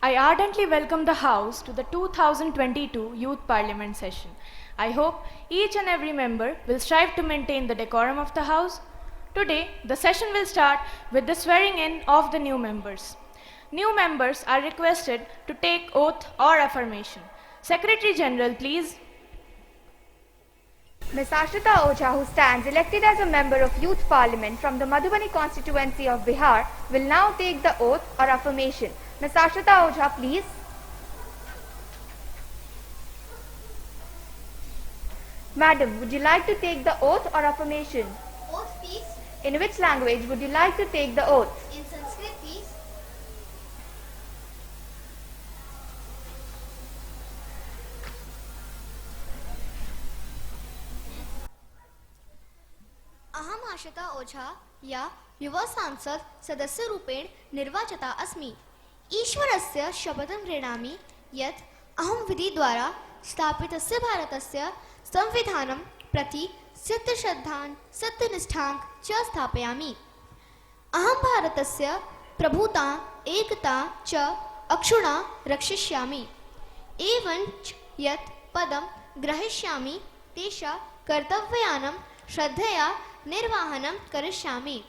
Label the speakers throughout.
Speaker 1: I ardently welcome the House to the 2022 Youth Parliament session. I hope each and every member will strive to maintain the decorum of the House. Today, the session will start with the swearing in of the new members. New members are requested to take oath or affirmation. Secretary General, please.
Speaker 2: Ms. Ashrita Ocha, who stands elected as a member of Youth Parliament from the Madhubani constituency of Bihar, will now take the oath or affirmation. Ms. Ashrita Ocha, please. Madam, would you like to take the oath or affirmation?
Speaker 3: Oath, please.
Speaker 2: In which language would you like to take the oath?
Speaker 3: In Sanskrit, please. अहम आशिता ओझा या युवा सांसद सदस्यरूपेण निर्वाचिता अस्मि। ईश्वरस्य शपथं गृह्णामि यत् अहं विधिद्वारा स्थापितस्य भारतस्य संविधानं प्रति सत्यश्रद्धां सत्यनिष्ठां च स्थापयामि। अहं भारतस्य प्रभुतां एकतां च अक्षुण्णा रक्षिष्यामि। एवं च यत् पदं ग्रहीष्यामि तेषां कर्तव्यानां श्रद्धया निर्वहनं करिष्यामि।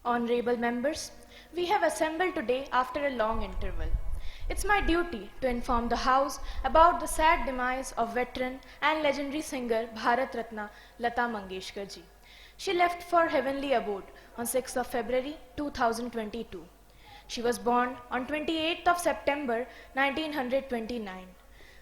Speaker 1: Honorable members, we have assembled today after a long interval. It's my duty to inform the House about the sad demise of veteran and legendary singer Bharat Ratna Lata Mangeshkar ji. She left for heavenly abode on 6th of February 2022. She was born on 28th of September 1929.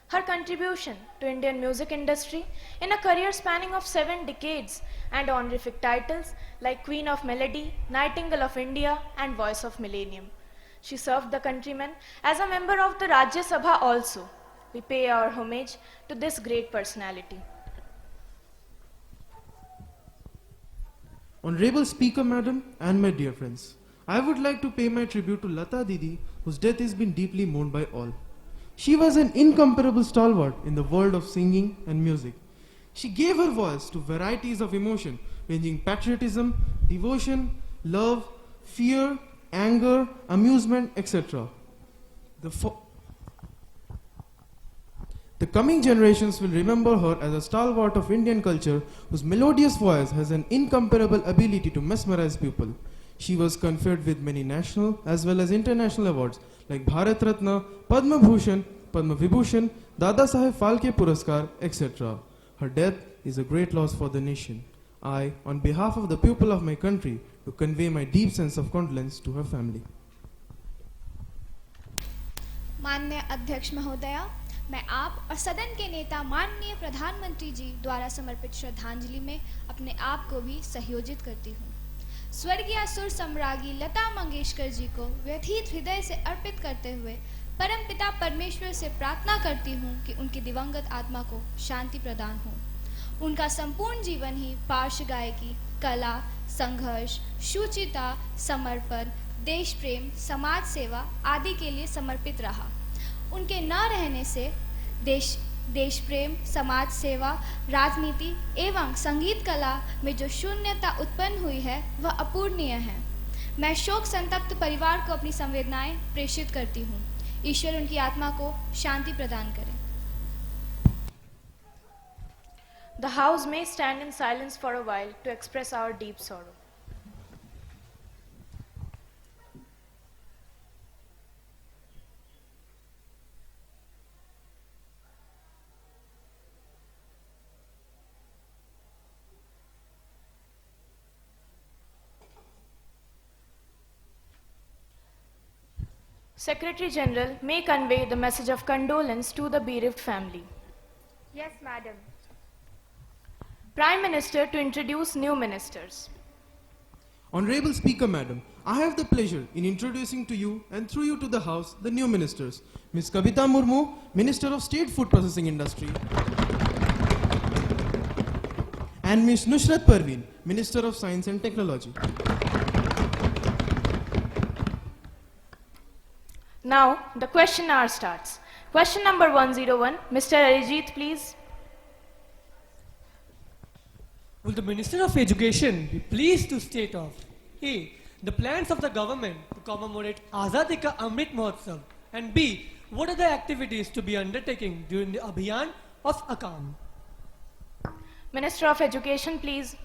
Speaker 1: Her contribution to Indian music industry in a career spanning of 7 decades and honorific titles like Queen of Melody, Nightingale of India and Voice of Millennium. She served the countrymen as a member of the Rajya Sabha also. We pay our homage to this great personality.
Speaker 4: Honorable Speaker Madam and my dear friends, I would like to pay my tribute to Lata Didi, whose death has been deeply mourned by all. She was an incomparable stalwart in the world of singing and music. She gave her voice to varieties of emotion ranging patriotism, devotion, love, fear, anger, amusement, etc. The coming generations will remember her as a stalwart of Indian culture whose melodious voice has an incomparable ability to mesmerize people. She was conferred with many national as well as international awards like Bharat Ratna, Padma Bhushan, Padma Vibhushan, Dada Saheb Phalke Puraskar, etc. Her death is a great loss for the nation. I, on behalf of the people of my country, to convey my deep sense of condolence to her family.
Speaker 5: माननीय अध्यक्ष महोदया, मैं आप और सदन के नेता माननीय प्रधानमंत्री जी द्वारा समर्पित श्रद्धांजलि में अपने आप को भी सहयोजित करती हूँ। स्वर्गीय सुर सम्राज्ञी लता मंगेशकर जी को व्यथित हृदय से अर्पित करते हुए परमपिता परमेश्वर से प्रार्थना करती हूँ कि उनकी दिवंगत आत्मा को शांति प्रदान हो। उनका संपूर्ण जीवन ही पार्श्व गायकी, कला, संघर्ष, शुचिता, समर्पण, देश प्रेम, समाज सेवा आदि के लिए समर्पित रहा। उनके न रहने से देश प्रेम, समाज सेवा, राजनीति एवं संगीत कला में जो शून्यता उत्पन्न हुई है वह अपूरणीय है। मैं शोक संतप्त परिवार को अपनी संवेदनाएं प्रेषित करती हूँ। ईश्वर उनकी आत्मा को शांति प्रदान करे।
Speaker 1: The House may stand in silence for a while to express our deep sorrow. Secretary General may convey the message of condolence to the bereaved family.
Speaker 2: Yes, madam.
Speaker 1: Prime Minister to introduce new ministers.
Speaker 4: Honorable Speaker Madam, I have the pleasure in introducing to you and through you to the House the new ministers. Ms. Kavita Murmu, Minister of State Food Processing Industry, and Ms. Nushrat Parveen, Minister of Science and Technology.
Speaker 1: Now, the question hour starts. Question number 101, Mr. Arijit, please.
Speaker 6: Will the Minister of Education be pleased to state of A. The plans of the government to commemorate Azadi ka Amrit Mahotsav, and B. What are the activities to be undertaken during the Abhiyan of AKAM?
Speaker 1: Minister of Education, please.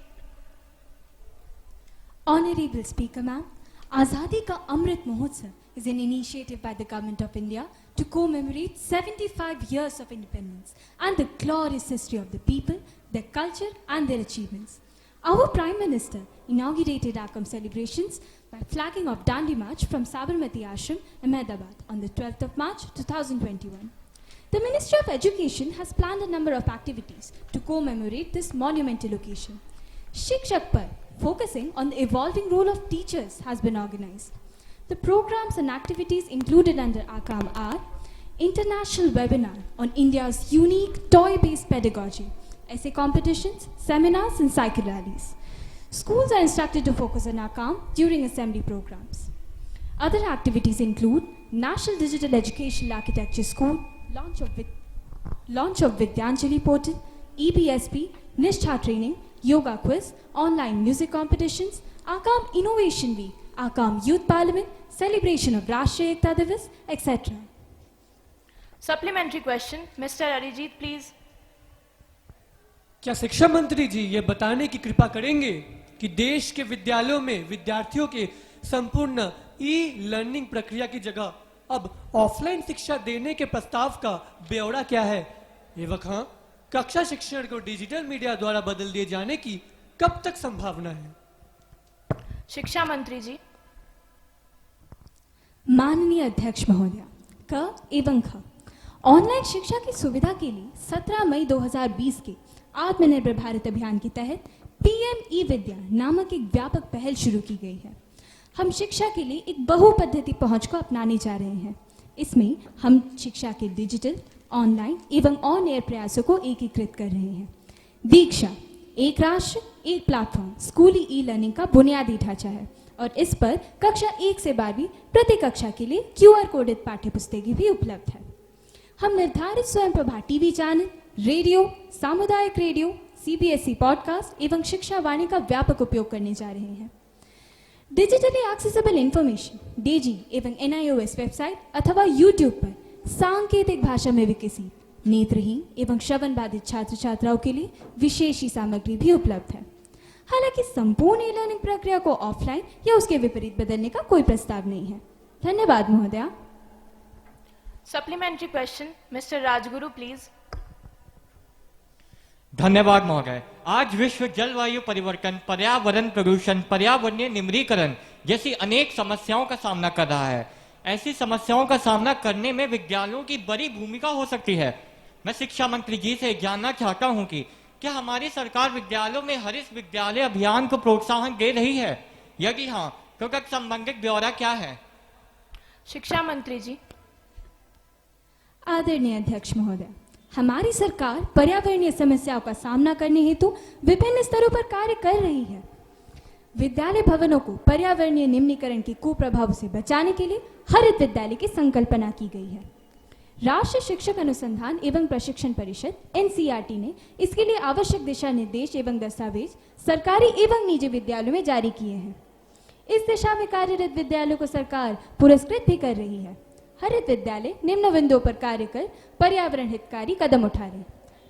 Speaker 7: Honorable Speaker Ma'am, Azadi ka Amrit Mahotsav is an initiative by the Government of India to commemorate 75 years of independence and the glorious history of the people, their culture and their achievements. Our Prime Minister inaugurated AKAM celebrations by flagging off Dandi March from Sabarmati Ashram, Ahmedabad on the 12th of March 2021. The Ministry of Education has planned a number of activities to commemorate this monumental occasion. Shikshak Par, focusing on the evolving role of teachers, has been organized. The programs and activities included under AKAM are International Webinar on India's unique toy-based pedagogy, essay competitions, seminars and cycle rallies. Schools are instructed to focus on AKAM during assembly programs. Other activities include National Digital Educational Architecture School, launch of Vidyanjali portal, EBSP, Nishtha training, yoga quiz, online music competitions, AKAM Innovation Week, AKAM Youth Parliament, celebration of Rashtriya Ekta Divas, etc.
Speaker 1: Supplementary question, Mr. Arijit, please.
Speaker 6: क्या शिक्षा मंत्री जी ये बताने की कृपा करेंगे कि देश के विद्यालयों में विद्यार्थियों के संपूर्ण ई लर्निंग प्रक्रिया की जगह अब ऑफलाइन शिक्षा देने के प्रस्ताव का ब्यौरा क्या है एवं हाँ कक्षा शिक्षण को डिजिटल मीडिया द्वारा बदल दिए जाने की कब तक संभावना है?
Speaker 1: शिक्षा मंत्री जी.
Speaker 7: माननीय अध्यक्ष महोदय, क एवं ख ऑनलाइन शिक्षा की सुविधा के लिए 17 मई 2020 के आत्मनिर्भर भारत अभियान के तहत पीएम ई विद्या नामक एक व्यापक पहल शुरू की गई है। हम शिक्षा के लिए एक बहुपद्धति पहुंच को अपनाने जा रहे हैं। इसमें हम शिक्षा के डिजिटल, ऑनलाइन एवं ऑन एयर प्रयासों को एकीकृत कर रहे हैं। दीक्षा एक राष्ट्र एक प्लेटफॉर्म स्कूली ई लर्निंग का बुनियादी ढांचा है और इस पर कक्षा 1 से 12वीं प्रति कक्षा के लिए QR कोडित पाठ्य पुस्तकें भी उपलब्ध है। हम निर्धारित स्वयं प्रभा टीवी चैनल, रेडियो, सामुदायिक रेडियो, CBSE पॉडकास्ट एवं शिक्षा वाणी का व्यापक उपयोग करने जा रहे हैं। डिजिटली एक्सेसिबल इंफॉर्मेशन DG एवं NIOS वेबसाइट अथवा YouTube पर सांकेतिक भाषा में विकसित नेत्रहीन एवं श्रवण बाधित छात्र छात्राओं के लिए विशेष सामग्री भी उपलब्ध है। हालांकि संपूर्ण ई लर्निंग प्रक्रिया को ऑफलाइन या उसके विपरीत बदलने का कोई प्रस्ताव नहीं है। धन्यवाद महोदया।
Speaker 1: Supplementary question, Mr. Rajguru, please.
Speaker 8: धन्यवाद महोदय। आज विश्व जलवायु परिवर्तन, पर्यावरण प्रदूषण, पर्यावरणीय निम्रीकरण जैसी अनेक समस्याओं का सामना कर रहा है। ऐसी समस्याओं का सामना करने में विद्यालयों की बड़ी भूमिका हो सकती है। मैं शिक्षा मंत्री जी से जानना चाहता हूं कि क्या हमारी सरकार विद्यालयों में हरित विद्यालय अभियान को प्रोत्साहन दे रही है? यदि हाँ, तो संबंधित ब्यौरा क्या है?
Speaker 1: शिक्षा मंत्री जी.
Speaker 7: आदरणीय अध्यक्ष महोदय, हमारी सरकार पर्यावरणीय समस्याओं का सामना करने हेतु विभिन्न स्तरों पर कार्य कर रही है। विद्यालय भवनों को पर्यावरणीय निम्नीकरण के कुप्रभाव से बचाने के लिए हरित विद्यालय की संकल्पना की गई है। राष्ट्रीय शिक्षक अनुसंधान एवं प्रशिक्षण परिषद NCERT ने इसके लिए आवश्यक दिशा निर्देश एवं दस्तावेज सरकारी एवं निजी विद्यालयों में जारी किए हैं। इस दिशा में कार्यरत विद्यालयों को सरकार पुरस्कृत भी कर रही है। हरित विद्यालय निम्न बिंदुओं पर कार्य कर पर्यावरण हितकारी कदम उठा रहे।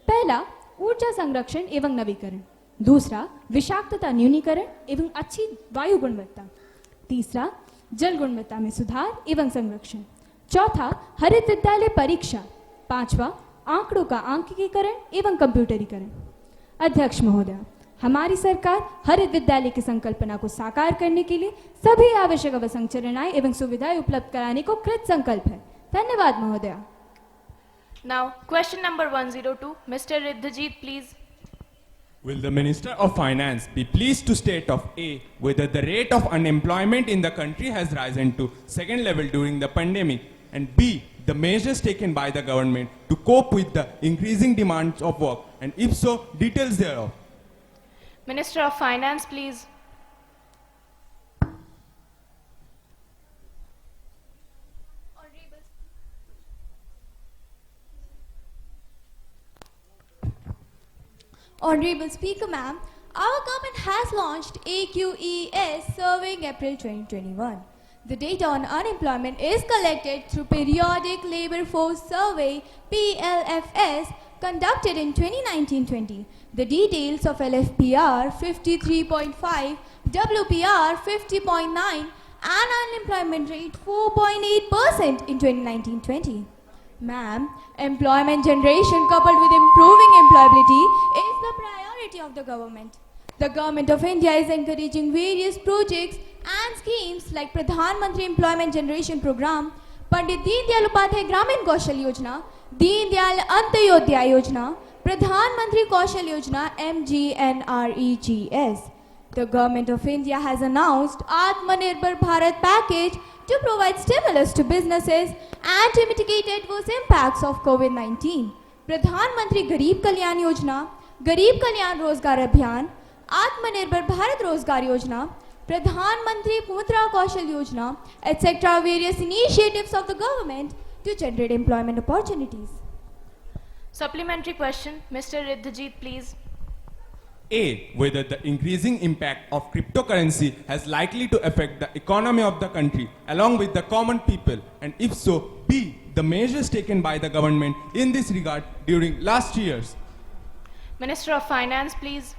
Speaker 7: पहला, ऊर्जा संरक्षण एवं नवीकरण। दूसरा, विषाक्तता न्यूनीकरण एवं अच्छी वायु गुणवत्ता। तीसरा, जल गुणवत्ता में सुधार एवं संरक्षण। चौथा, हरित विद्यालय परीक्षा। पांचवा, आंकड़ों का आंकीकरण एवं कंप्यूटरीकरण। अध्यक्ष महोदय, हमारी सरकार हरित विद्यालय की संकल्पना को साकार करने के लिए सभी आवश्यक अवसंरचनाएं एवं सुविधाएं उपलब्ध कराने को कृत संकल्प है। धन्यवाद महोदय।
Speaker 1: Now, question number 102, Mr. Riddhajit, please.
Speaker 9: Will the Minister of Finance be pleased to state of A, whether the rate of unemployment in the country has risen to second level during the pandemic, and B, the measures taken by the government to cope with the increasing demands of work, and if so, details thereof.
Speaker 1: Minister of Finance, please.
Speaker 10: Honorable Speaker, ma'am, our government has launched AQES Surveying April 2021. The data on unemployment is collected through Periodic Labour Force Survey PLFS conducted in 2019-20. The details of LFPR 53.5, WPR 50.9 and unemployment rate 4.8% in 2019-20. Ma'am, employment generation coupled with improving employability is the priority of the government. The Government of India is encouraging various projects and schemes like Pradhan Mantri Employment Generation Program, Pandit Deen Dayal Upadhyay Gramin Kaushal Yojana, Deen Dayal Antyodaya Yojana, Pradhan Mantri Kaushal Yojana MGNREGS. The Government of India has announced Atmanirbhar Bharat package to provide stimulus to businesses and to mitigate adverse impacts of COVID-19. Pradhan Mantri Garib Kalyan Yojana, Garib Kalyan Rozgar Abhiyan, Atmanirbhar Bharat Rozgar Yojana, Pradhan Mantri Mudra Kaushal Yojana, etc. are various initiatives of the government to generate employment opportunities.
Speaker 1: Supplementary question, Mr. Riddhajit, please.
Speaker 9: A, whether the increasing impact of cryptocurrency has likely to affect the economy of the country along with the common people, and if so, B, the measures taken by the government in this regard during last years.
Speaker 1: Minister of Finance, please.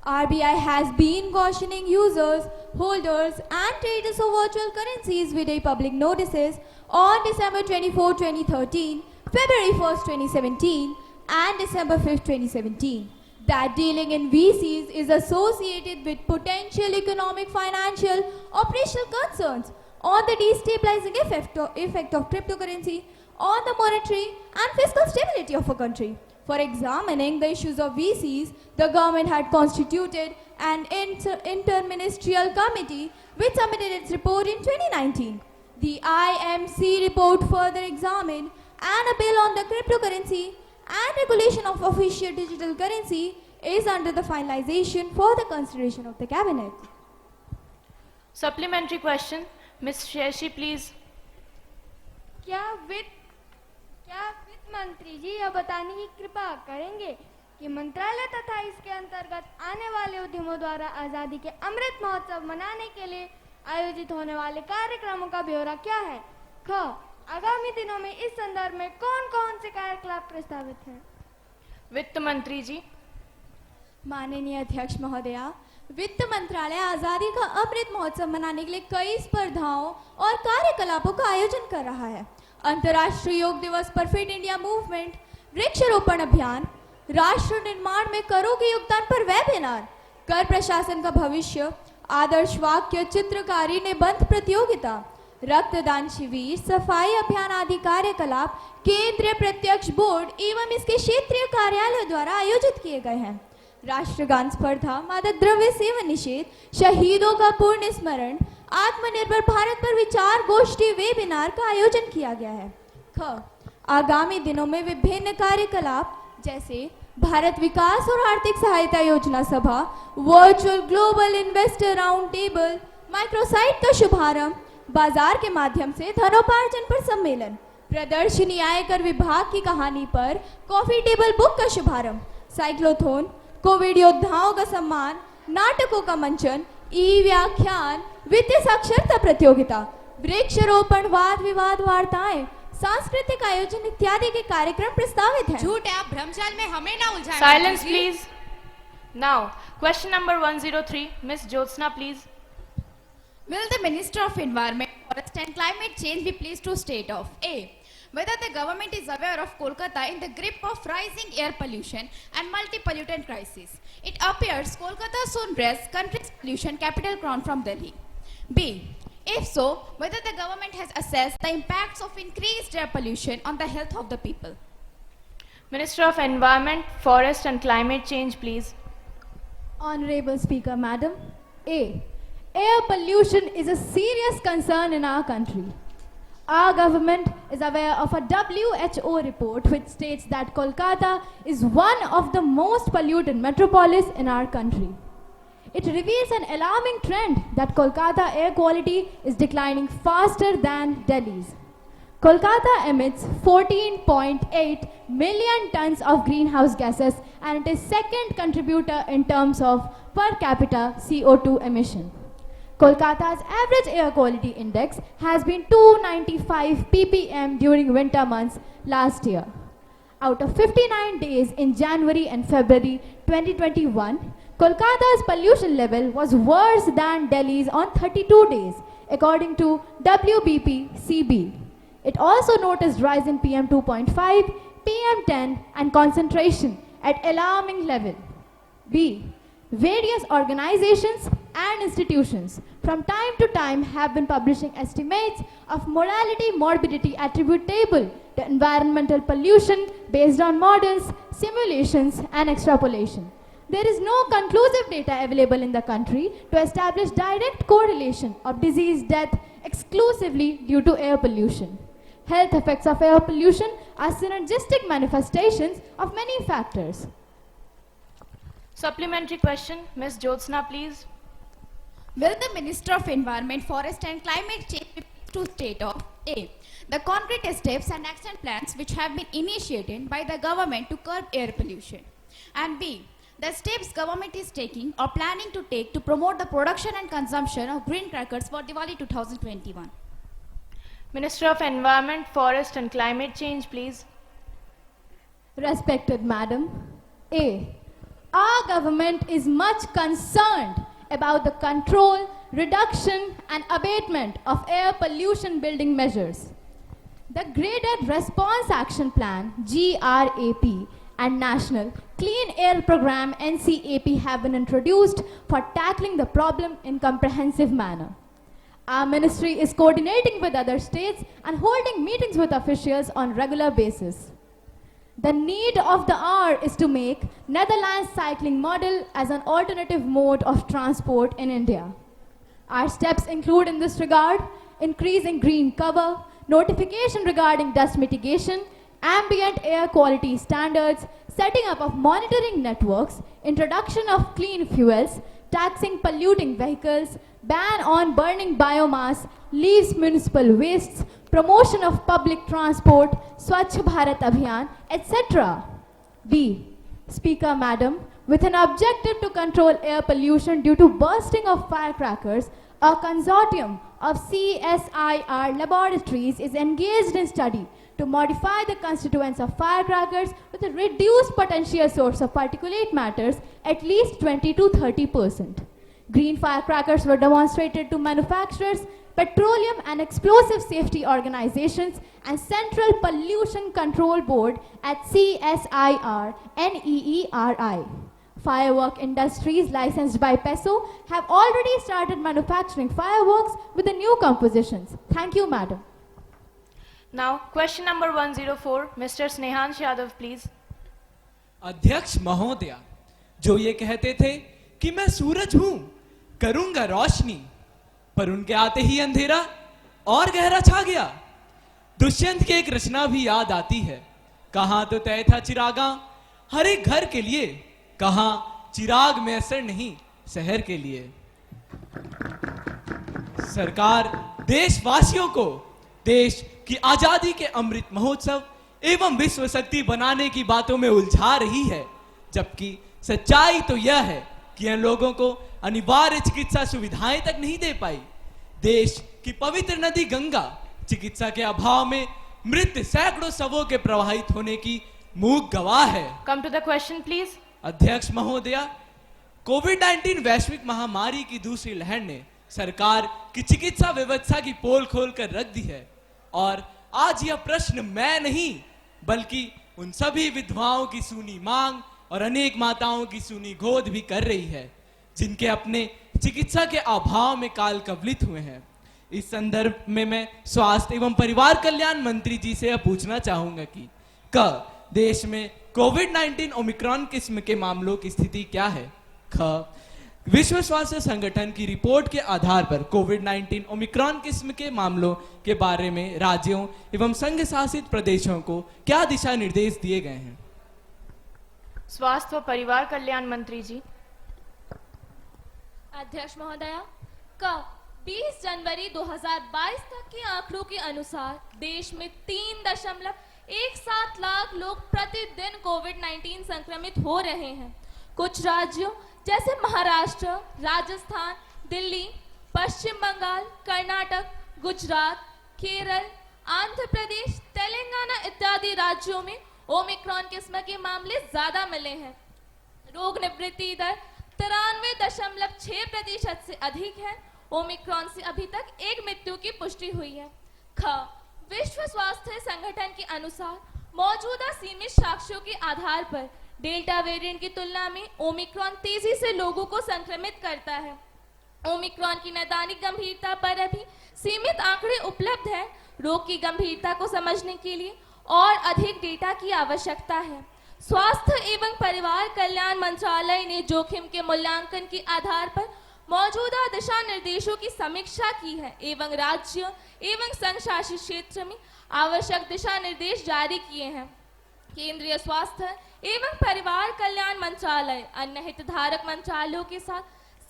Speaker 10: RBI has been cautioning users, holders and traders of virtual currencies with a public notices on December 24, 2013, February 1st, 2017 and December 5th, 2017. That dealing in VCs is associated with potential economic, financial, operational concerns on the destabilizing effect of cryptocurrency on the monetary and fiscal stability of a country. For examining the issues of VCs, the government had constituted an interministerial committee which submitted its report in 2019. The IMC report further examined and a bill on the cryptocurrency and regulation of official digital currency is under the finalization for the consideration of the cabinet.
Speaker 1: Supplementary question, Ms. Sheshi, please.
Speaker 2: क्या वित्त मंत्री जी यह बताने की कृपा करेंगे कि मंत्रालय तथा इसके अंतर्गत आने वाले उद्यमों द्वारा आजादी के अमृत महोत्सव मनाने के लिए आयोजित होने वाले कार्यक्रमों का ब्यौरा क्या है? ख, आगामी दिनों में इस संदर्भ में कौन-कौन से कार्यकलाप प्रस्तावित हैं?
Speaker 1: वित्त मंत्री जी।
Speaker 10: माननीय अध्यक्ष महोदया, वित्त मंत्रालय आजादी का अमृत महोत्सव मनाने के लिए कई स्पर्धाओं और कार्यकलापों का आयोजन कर रहा है। अंतर्राष्ट्रीय योग दिवस पर फिट इंडिया मूवमेंट, वृक्षारोपण अभियान, राष्ट्र निर्माण में करों के योगदान पर वेबिनार, कर प्रशासन का भविष्य, आदर्श वाक्य, चित्रकारी, निबंध प्रतियोगिता, रक्तदान शिविर, सफाई अभियान आदि कार्यकलाप केंद्रीय प्रत्यक्ष बोर्ड एवं इसके क्षेत्रीय कार्यालय द्वारा आयोजित किए गए हैं। राष्ट्रगान स्पर्धा, मादक द्रव्य सेवन निषेध, शहीदों का पूर्ण स्मरण, आत्मनिर्भर भारत पर विचार गोष्ठी वेबिनार का आयोजन किया गया है। ख, आगामी दिनों में विभिन्न कार्यकलाप जैसे भारत विकास और आर्थिक सहायता योजना सभा, virtual global investor round table, microsite का शुभारंभ, बाजार के माध्यम से धनोपार्जन पर सम्मेलन, प्रदर्शनी आयकर विभाग की कहानी पर कॉफी टेबल बुक का शुभारंभ, साइक्लोथोन, कोविड योद्धाओं का सम्मान, नाटकों का मंचन, ई व्याख्यान, वित्तीय साक्षरता प्रतियोगिता, वृक्षारोपण, वाद विवाद वार्ताएं, सांस्कृतिक आयोजन इत्यादि के कार्यक्रम प्रस्तावित हैं।
Speaker 11: झूठ है, आप भ्रमजाल में हमें ना उलझाएं।
Speaker 1: Silence, please. Now, question number 103, Ms. Jyotsna, please.
Speaker 11: Will the Minister of Environment, Forest and Climate Change be pleased to state of A, whether the government is aware of Kolkata in the grip of rising air pollution and multi-pollutant crisis? It appears Kolkata soon bears country's pollution capital crown from Delhi. B, if so, whether the government has assessed the impacts of increased air pollution on the health of the people?
Speaker 1: Minister of Environment, Forest and Climate Change, please.
Speaker 10: Honorable Speaker, Madam. A. Air pollution is a serious concern in our country. Our government is aware of a WHO report which states that Kolkata is one of the most polluted metropolis in our country. It reveals an alarming trend that Kolkata air quality is declining faster than Delhi's. Kolkata emits 14.8 million tons of greenhouse gases and it is second contributor in terms of per capita CO2 emission. Kolkata's average air quality index has been 295 ppm during winter months last year. Out of 59 days in January and February 2021, Kolkata's pollution level was worse than Delhi's on 32 days, according to WBP-CB. It also noticed rise in PM 2.5, PM 10 and concentration at alarming level. B. Various organizations and institutions from time to time have been publishing estimates of mortality morbidity attributable to environmental pollution based on models, simulations and extrapolation. There is no conclusive data available in the country to establish direct correlation of disease death exclusively due to air pollution. Health effects of air pollution are synergistic manifestations of many factors.
Speaker 1: Supplementary question, Ms. Jyotsna, please.
Speaker 11: Will the Minister of Environment, Forest and Climate Change be pleased to state of A. The concrete steps and action plans which have been initiated by the government to curb air pollution, and B. The steps government is taking or planning to take to promote the production and consumption of green crackers for Diwali 2021.
Speaker 1: Minister of Environment, Forest and Climate Change, please.
Speaker 10: Respected Madam, A. Our government is much concerned about the control, reduction and abatement of air pollution building measures. The Graded Response Action Plan GRAP and National Clean Air Program NCAP have been introduced for tackling the problem in comprehensive manner. Our ministry is coordinating with other states and holding meetings with officials on regular basis. The need of the hour is to make Netherlands cycling model as an alternative mode of transport in India. Our steps include in this regard increasing green cover, notification regarding dust mitigation, ambient air quality standards, setting up of monitoring networks, introduction of clean fuels, taxing polluting vehicles, ban on burning biomass, leaves municipal wastes, promotion of public transport, Swachh Bharat Abhiyan, etc. B. Speaker Madam, with an objective to control air pollution due to bursting of firecrackers, a consortium of CSIR laboratories is engaged in study to modify the constituents of firecrackers with a reduced potential source of particulate matters at least 20 to 30%. Green firecrackers were demonstrated to manufacturers, petroleum and explosive safety organizations and Central Pollution Control Board at CSIR NEERI. Firework industries licensed by PESO have already started manufacturing fireworks with the new compositions. Thank you, Madam.
Speaker 1: Now, question number 104, Mr. Snehansh Yadav, please.
Speaker 12: अध्यक्ष महोदया, जो ये कहते थे कि मैं सूरज हूं, करूंगा रोशनी, पर उनके आते ही अंधेरा और गहरा छा गया। दुष्यंत की एक रचना भी याद आती है, कहां तो तय था चिरागा हर एक घर के लिए, कहां चिराग में असर नहीं शहर के लिए। सरकार देशवासियों को देश की आजादी के अमृत महोत्सव एवं विश्व शक्ति बनाने की बातों में उलझा रही है, जबकि सच्चाई तो यह है कि इन लोगों को अनिवार्य चिकित्सा सुविधाएं तक नहीं दे पाई। देश की पवित्र नदी गंगा चिकित्सा के अभाव में मृत सैकड़ों शवों के प्रवाहित होने की मूक गवाह है।
Speaker 1: Come to the question, please.
Speaker 12: अध्यक्ष महोदया, कोविड-19 वैश्विक महामारी की दूसरी लहर ने सरकार की चिकित्सा व्यवस्था की पोल खोलकर रख दी है और आज यह प्रश्न मैं नहीं बल्कि उन सभी विधवाओं की सुनी मांग और अनेक माताओं की सुनी गोद भी कर रही है, जिनके अपने चिकित्सा के अभाव में काल कवलित हुए हैं। इस संदर्भ में मैं स्वास्थ्य एवं परिवार कल्याण मंत्री जी से यह पूछना चाहूंगा कि देश में कोविड-19 ओमिक्रॉन किस्म के मामलों की स्थिति क्या है? ख विश्व स्वास्थ्य संगठन की रिपोर्ट के आधार पर कोविड-19 ओमिक्रॉन किस्म के मामलों के बारे में राज्यों एवं संघ शासित प्रदेशों को क्या दिशा निर्देश दिए गए हैं?
Speaker 1: स्वास्थ्य व परिवार कल्याण मंत्री जी।
Speaker 13: अध्यक्ष महोदया, का 20 जनवरी 2022 तक के आंकड़ों के अनुसार देश में 3.17 लाख लोग प्रतिदिन कोविड-19 संक्रमित हो रहे हैं। कुछ राज्यों जैसे महाराष्ट्र, राजस्थान, दिल्ली, पश्चिम बंगाल, कर्नाटक, गुजरात, केरल, आंध्र प्रदेश, तेलंगाना इत्यादि राज्यों में ओमिक्रॉन किस्म के मामले ज्यादा मिले हैं। रोग निवृत्ति दर 93.6% से अधिक है। ओमिक्रॉन से अभी तक एक मृत्यु की पुष्टि हुई है। ख विश्व स्वास्थ्य संगठन के अनुसार मौजूदा सीमित साक्ष्यों के आधार पर डेल्टा वेरिएंट की तुलना में ओमिक्रॉन तेजी से लोगों को संक्रमित करता है। ओमिक्रॉन की नैदानिक गंभीरता पर अभी सीमित आंकड़े उपलब्ध है। रोग की गंभीरता को समझने के लिए और अधिक डेटा की आवश्यकता है। स्वास्थ्य एवं परिवार कल्याण मंत्रालय ने जोखिम के मूल्यांकन के आधार पर मौजूदा दिशा निर्देशों की समीक्षा की है एवं राज्य एवं संघ शासित क्षेत्र में आवश्यक दिशा निर्देश जारी किए हैं। केंद्रीय स्वास्थ्य एवं परिवार कल्याण मंत्रालय अन्य हितधारक मंत्रालयों के साथ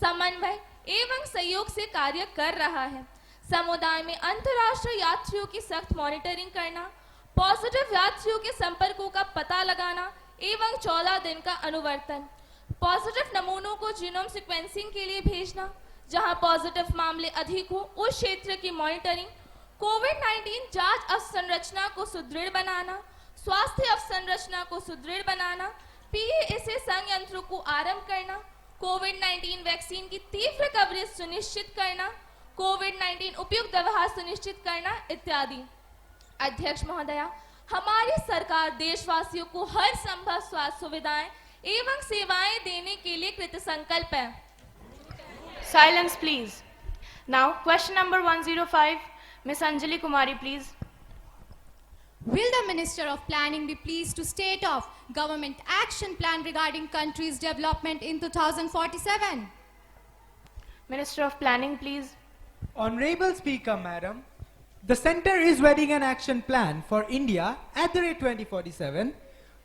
Speaker 13: समन्वय एवं सहयोग से कार्य कर रहा है। समुदाय में अंतर्राष्ट्रीय यात्रियों की सख्त मॉनिटरिंग करना, पॉजिटिव यात्रियों के संपर्कों का पता लगाना एवं 14 दिन का अनुवर्तन, पॉजिटिव नमूनों को जीनोम सीक्वेंसिंग के लिए भेजना, जहां पॉजिटिव मामले अधिक हो उस क्षेत्र की मॉनिटरिंग, कोविड-19 जांच अवसंरचना को सुदृढ़ बनाना, स्वास्थ्य अवसंरचना को सुदृढ़ बनाना, पीएसए संयंत्रों को आरंभ करना, कोविड-19 वैक्सीन की तीव्र कवरेज सुनिश्चित करना, कोविड-19 उपयुक्त व्यवहार सुनिश्चित करना इत्यादि। अध्यक्ष महोदया, हमारी सरकार देशवासियों को हर संभव स्वास्थ्य सुविधाएं एवं सेवाएं देने के लिए कृतसंकल्प है।
Speaker 1: Silence please. Now question number 105, Miss Anjali Kumari please.
Speaker 14: Will the Minister of Planning be pleased to state of government action plan regarding country's development in 2047?
Speaker 1: Minister of Planning please.
Speaker 15: Honorable Speaker, Madam, the Centre is readying an action plan for India at the rate 2047,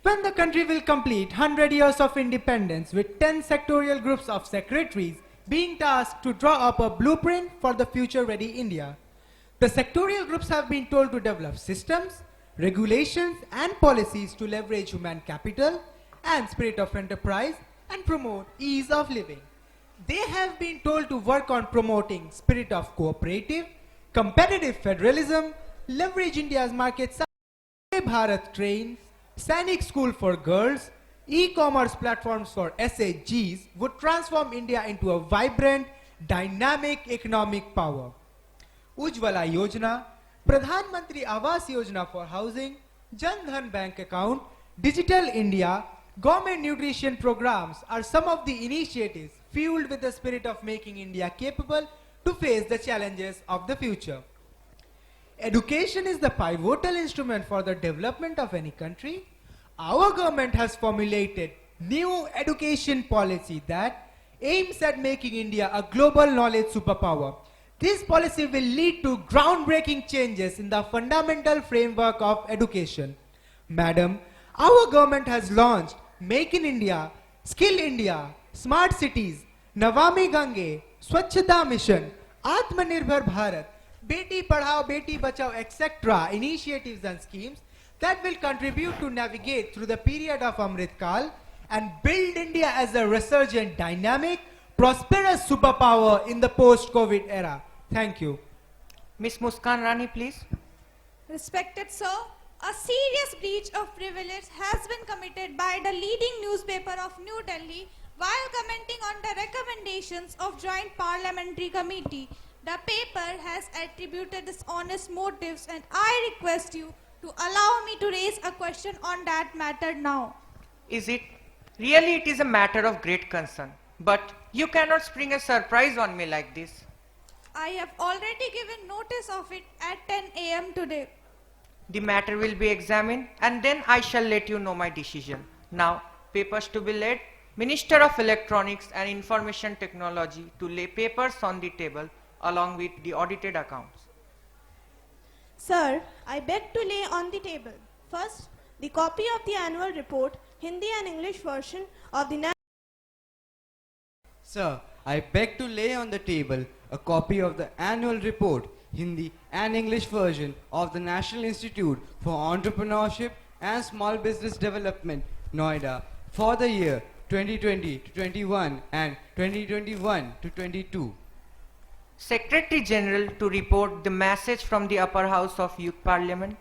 Speaker 15: when the country will complete 100 years of independence, with 10 sectorial groups of secretaries being tasked to draw up a blueprint for the future-ready India. The sectorial groups have been told to develop systems, regulations and policies to leverage human capital and spirit of enterprise and promote ease of living. They have been told to work on promoting spirit of cooperative, competitive federalism, leverage India's market size, Bharat trains, Sainik school for girls, e-commerce platforms for SHGs would transform India into a vibrant, dynamic economic power. Ujjwala Yojana, Pradhan Mantri Awas Yojana for housing, Jan Dhan bank account, Digital India, government nutrition programs are some of the initiatives fueled with the spirit of making India capable to face the challenges of the future. Education is the pivotal instrument for the development of any country. Our government has formulated new education policy that aims at making India a global knowledge superpower. This policy will lead to groundbreaking changes in the fundamental framework of education. Madam, our government has launched Make in India, Skill India, Smart Cities, Navami Gange, Swachhata Mission, Atmanirbhar Bharat, Beti Padhao, Beti Bachao, etc. initiatives and schemes that will contribute to navigate through the period of Amrit Kal and build India as a resurgent, dynamic, prosperous superpower in the post-COVID era. Thank you.
Speaker 16: Miss Muskan Rani, please.
Speaker 17: Respected sir, a serious breach of privilege has been committed by the leading newspaper of New Delhi while commenting on the recommendations of Joint Parliamentary Committee. The paper has attributed dishonest motives, and I request you to allow me to raise a question on that matter now.
Speaker 16: Is it? Really, it is a matter of great concern. But you cannot spring a surprise on me like this.
Speaker 17: I have already given notice of it at 10 a.m. today.
Speaker 16: The matter will be examined and then I shall let you know my decision. Now, papers to be laid. Minister of Electronics and Information Technology to lay papers on the table along with the audited accounts.
Speaker 17: Sir, I beg to lay on the table, first, the copy of the annual report, Hindi and English version of the
Speaker 18: Sir, I beg to lay on the table a copy of the annual report, Hindi and English version of the National Institute for Entrepreneurship and Small Business Development, Noida, for the year 2020 to 21 and 2021 to 22.
Speaker 16: Secretary General to report the message from the upper house of Youth Parliament.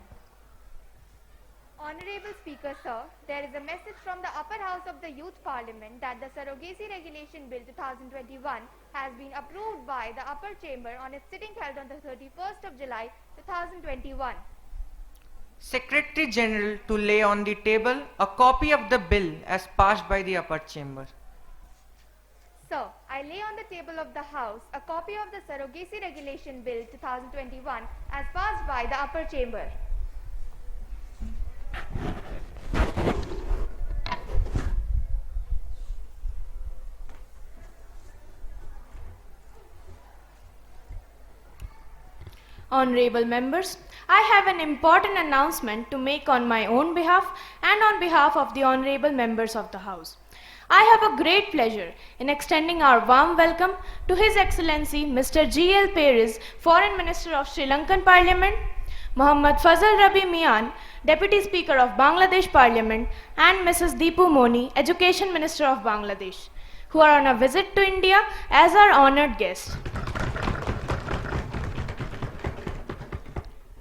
Speaker 19: Honorable Speaker, sir, there is a message from the upper house of the Youth Parliament that the Surrogacy Regulation Bill 2021 has been approved by the upper chamber on its sitting held on the 31st of July 2021.
Speaker 16: Secretary General to lay on the table a copy of the bill as passed by the upper chamber.
Speaker 19: Sir, I lay on the table of the House a copy of the Surrogacy Regulation Bill 2021 as passed by the upper chamber.
Speaker 1: Honorable members, I have an important announcement to make on my own behalf and on behalf of the honorable members of the House. I have a great pleasure in extending our warm welcome to His Excellency Mr. G.L. Peris, Foreign Minister of Sri Lankan Parliament, Muhammad Fazal Rabi Mian, Deputy Speaker of Bangladesh Parliament, and Mrs. Deepu Moni, Education Minister of Bangladesh, who are on a visit to India as our honored guests.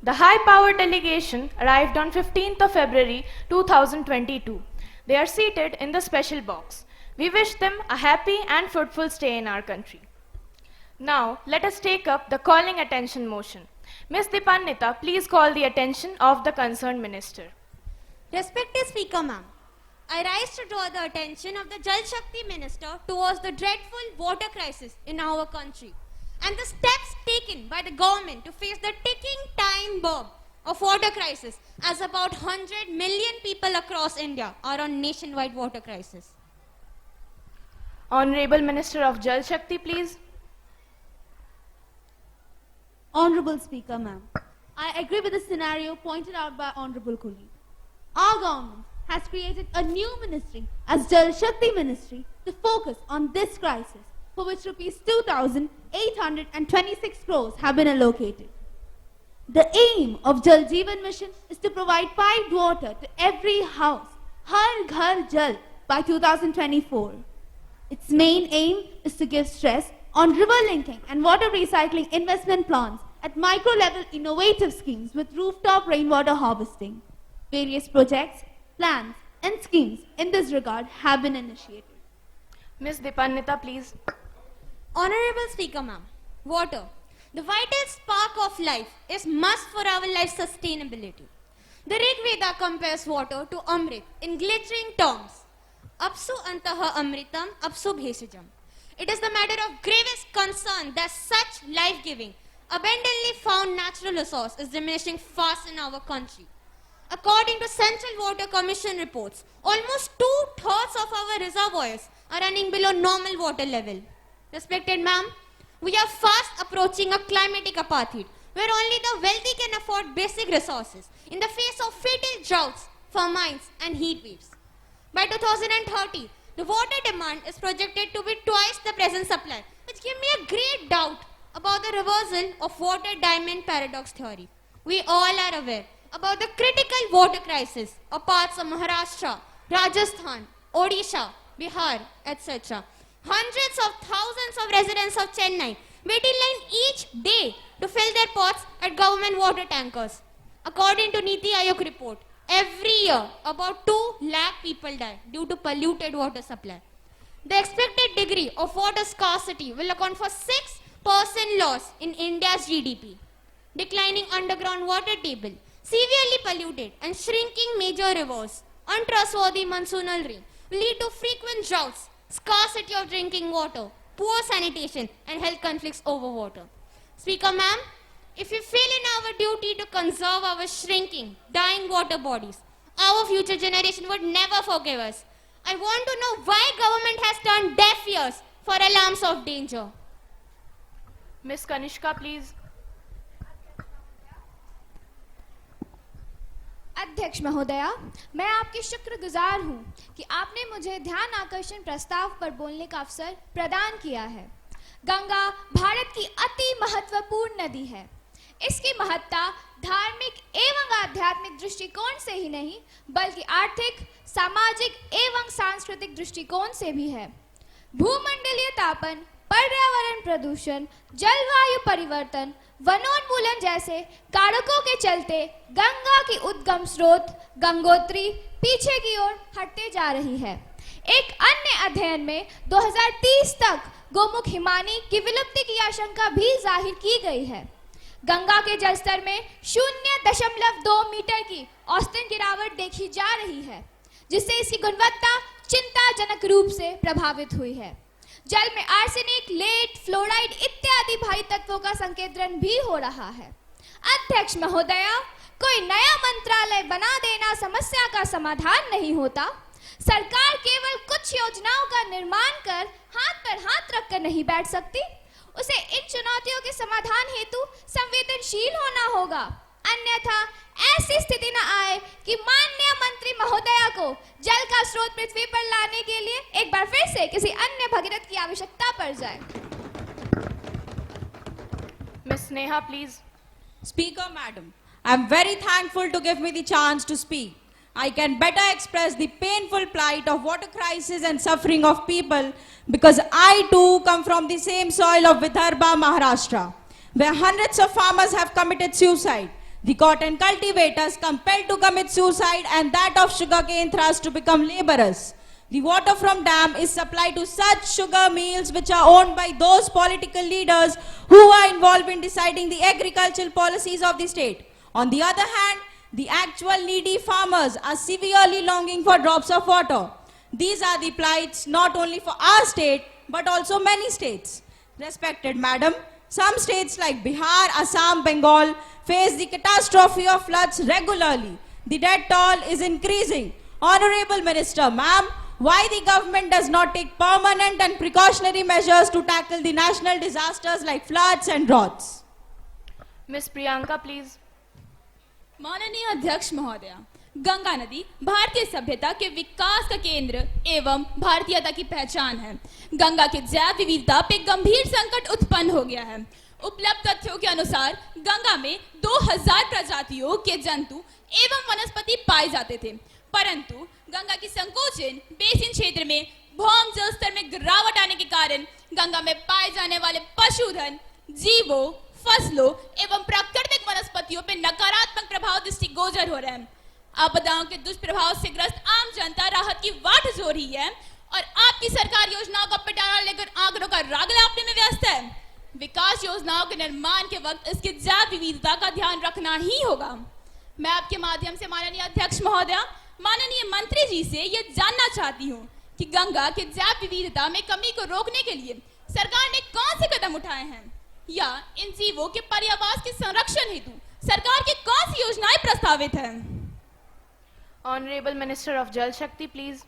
Speaker 1: The high-powered delegation arrived on 15th of February 2022. They are seated in the special box. We wish them a happy and fruitful stay in our country. Now, let us take up the calling attention motion. Ms. Dipannita, please call the attention of the concerned minister.
Speaker 20: Respected Speaker, ma'am, I rise to draw the attention of the Jal Shakti Minister towards the dreadful water crisis in our country and the steps taken by the government to face the ticking time bomb of water crisis, as about 100 million people across India are on nationwide water crisis.
Speaker 1: Honorable Minister of Jal Shakti, please.
Speaker 21: Honorable Speaker, ma'am, I agree with the scenario pointed out by Honorable colleague. Our government has created a new ministry as Jal Shakti Ministry to focus on this crisis, for which rupees 2,826 crores have been allocated. The aim of Jal Jeevan Mission is to provide piped water to every house, Har Ghar Jal, by 2024. Its main aim is to give stress on river linking and water recycling investment plans at micro-level innovative schemes with rooftop rainwater harvesting. Various projects, plans, and schemes in this regard have been initiated.
Speaker 1: Ms. Dipannita, please.
Speaker 20: Honorable Speaker, ma'am, water, the vital spark of life, is must for our life sustainability. The Rig Veda compares water to Amrit in glittering terms. Apsu antaha amritam, apsu bhesajam. It is the matter of gravest concern that such life-giving, abundantly found natural resource is diminishing fast in our country. According to Central Water Commission reports, almost 2/3 of our reservoirs are running below normal water level. Respected ma'am, we are fast approaching a climatic apartheid where only the wealthy can afford basic resources in the face of fatal droughts, famines and heat waves. By 2030, the water demand is projected to be twice the present supply, which gives me a great doubt about the reversal of water diamond paradox theory. We all are aware about the critical water crisis of parts of Maharashtra, Rajasthan, Odisha, Bihar, etc. Hundreds of thousands of residents of Chennai wait in line each day to fill their pots at government water tankers. According to Niti Aayog report, every year about 2 lakh people die due to polluted water supply. The expected degree of water scarcity will account for 6% loss in India's GDP. Declining underground water table, severely polluted and shrinking major rivers, untrustworthy monsoonal rain will lead to frequent droughts, scarcity of drinking water, poor sanitation and health conflicts over water. Speaker ma'am, if we fail in our duty to conserve our shrinking, dying water bodies, our future generation would never forgive us. I want to know why government has turned deaf ears for alarms of danger.
Speaker 1: Miss Kanishka, please.
Speaker 5: अध्यक्ष महोदया, मैं आपकी शुक्रगुजार हूं कि आपने मुझे ध्यान आकर्षण प्रस्ताव पर बोलने का अवसर प्रदान किया है। गंगा भारत की अति महत्वपूर्ण नदी है। इसकी महत्ता धार्मिक एवं आध्यात्मिक दृष्टिकोण से ही नहीं बल्कि आर्थिक, सामाजिक एवं सांस्कृतिक दृष्टिकोण से भी है। भूमंडलीय तापन, पर्यावरण प्रदूषण, जलवायु परिवर्तन, वनोन्मूलन जैसे कारकों के चलते गंगा की उद्गम स्रोत गंगोत्री पीछे की ओर हटते जा रही है। एक अन्य अध्ययन में 2030 तक गोमुख हिमानी की विलुप्ति की आशंका भी जाहिर की गई है। गंगा के जलस्तर में 0.2 मीटर की औसतन गिरावट देखी जा रही है, जिससे इसकी गुणवत्ता चिंताजनक रूप से प्रभावित हुई है। जल में आर्सेनिक, लेड, फ्लोराइड इत्यादि भारी तत्वों का संकेंद्रण भी हो रहा है। अध्यक्ष महोदया, कोई नया मंत्रालय बना देना समस्या का समाधान नहीं होता। सरकार केवल कुछ योजनाओं का निर्माण कर हाथ पर हाथ रखकर नहीं बैठ सकती। उसे इन चुनौतियों के समाधान हेतु संवेदनशील होना होगा, अन्यथा ऐसी स्थिति न आए कि माननीय मंत्री महोदया को जल का स्रोत पृथ्वी पर लाने के लिए एक बार फिर से किसी अन्य भगीरथ की आवश्यकता पड़ जाए।
Speaker 1: Miss Neha, please.
Speaker 3: Speaker Madam, I am very thankful to give me the chance to speak. I can better express the painful plight of water crisis and suffering of people because I too come from the same soil of Vidarbha, Maharashtra, where hundreds of farmers have committed suicide. The cotton cultivators compelled to commit suicide and that of sugarcane thrust to become laborers. The water from dam is supplied to such sugar mills which are owned by those political leaders who are involved in deciding the agricultural policies of the state. On the other hand, the actual needy farmers are severely longing for drops of water. These are the plights not only for our state but also many states. Respected Madam, some states like Bihar, Assam, Bengal face the catastrophe of floods regularly. The death toll is increasing. Honorable Minister, ma'am, why the government does not take permanent and precautionary measures to tackle the national disasters like floods and droughts?
Speaker 1: Miss Priyanka, please.
Speaker 11: माननीय अध्यक्ष महोदया, गंगा नदी भारतीय सभ्यता के विकास का केंद्र एवं भारतीयता की पहचान है। गंगा के जैव विविधता पे गंभीर संकट उत्पन्न हो गया है। उपलब्ध तथ्यों के अनुसार गंगा में 2000 प्रजातियों के जंतु एवं वनस्पति पाए जाते थे, परंतु गंगा की संकोचन बेसिन क्षेत्र में भौम जल स्तर में गिरावट आने के कारण गंगा में पाए जाने वाले पशुधन, जीवों, फसलों एवं प्राकृतिक वनस्पतियों पर नकारात्मक प्रभाव दृष्टिगोचर हो रहे हैं। आपदाओं के दुष्प्रभाव से ग्रस्त आम जनता राहत की वाट जो रही है और आपकी सरकार योजनाओं का पिटारा लेकर आंकड़ों का राग लापने में व्यस्त है। विकास योजनाओं के निर्माण के वक्त इसकी जैव विविधता का ध्यान रखना ही होगा। मैं आपके माध्यम से माननीय अध्यक्ष महोदया, माननीय मंत्री जी से ये जानना चाहती हूँ कि गंगा के जैव विविधता में कमी को रोकने के लिए सरकार ने कौन से कदम उठाए हैं या इन जीवों के पर्यावास के संरक्षण हेतु सरकार की कौन सी योजनाएं प्रस्तावित हैं?
Speaker 1: Honorable Minister of Jal Shakti, please.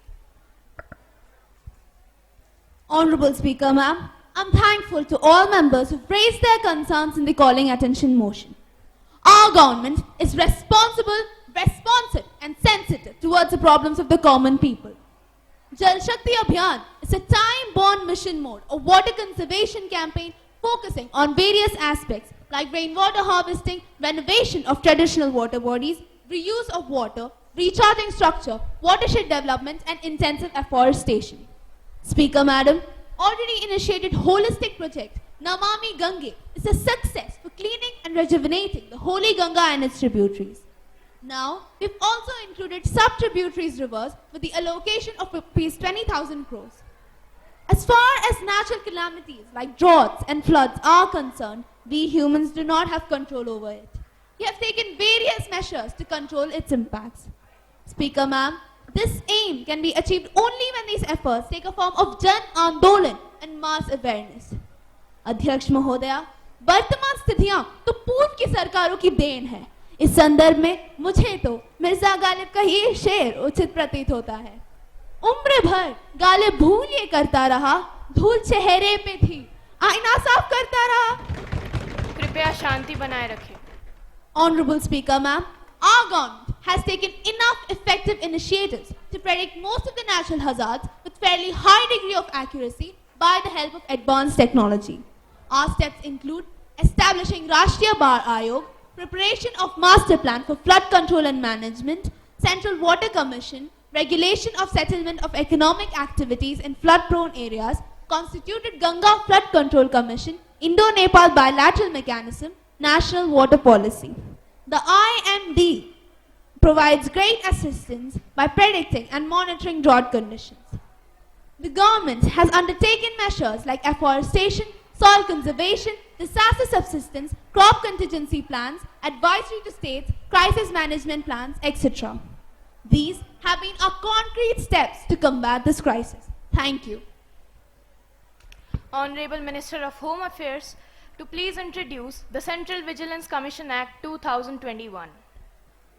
Speaker 21: Honorable Speaker, ma'am, I'm thankful to all members who've raised their concerns in the calling attention motion. Our government is responsible, responsive and sensitive towards the problems of the common people. Jal Shakti Abhiyan is a time-bound mission mode, a water conservation campaign focusing on various aspects like rainwater harvesting, renovation of traditional water bodies, reuse of water, recharging structure, watershed development and intensive afforestation. Speaker Madam, already initiated holistic project Namami Gange is a success for cleaning and rejuvenating the holy Ganga and its tributaries. Now, we've also included sub-tributaries rivers with the allocation of rupees 20,000 crores. As far as natural calamities like droughts and floods are concerned, we humans do not have control over it. We have taken various measures to control its impacts. Speaker ma'am, this aim can be achieved only when these efforts take a form of Jan Andolan and mass awareness. अध्यक्ष महोदया, वर्तमान स्थितियां तो पूर्व की सरकारों की then है। इस संदर्भ में मुझे तो मिर्जा गालिब का ये शेर उचित प्रतीत होता है। उम्र भर गाले भूल ये करता रहा, धूल चेहरे पे थी, आईना साफ करता रहा।
Speaker 1: कृपया शांति बनाए रखें।
Speaker 21: Honorable Speaker, ma'am, our government has taken enough effective initiatives to predict most of the natural hazards with fairly high degree of accuracy by the help of advanced technology. Our steps include establishing Rashtriya Bar Ayog, preparation of master plan for flood control and management, Central Water Commission, regulation of settlement of economic activities in flood-prone areas, constituted Ganga Flood Control Commission, Indo-Nepal Bilateral Mechanism, National Water Policy. The IMD provides great assistance by predicting and monitoring drought conditions. The government has undertaken measures like afforestation, soil conservation, disaster subsistence, crop contingency plans, advisory to states, crisis management plans, etc. These have been our concrete steps to combat this crisis. Thank you.
Speaker 1: Honorable Minister of Home Affairs, to please introduce the Central Vigilance Commission Act 2021.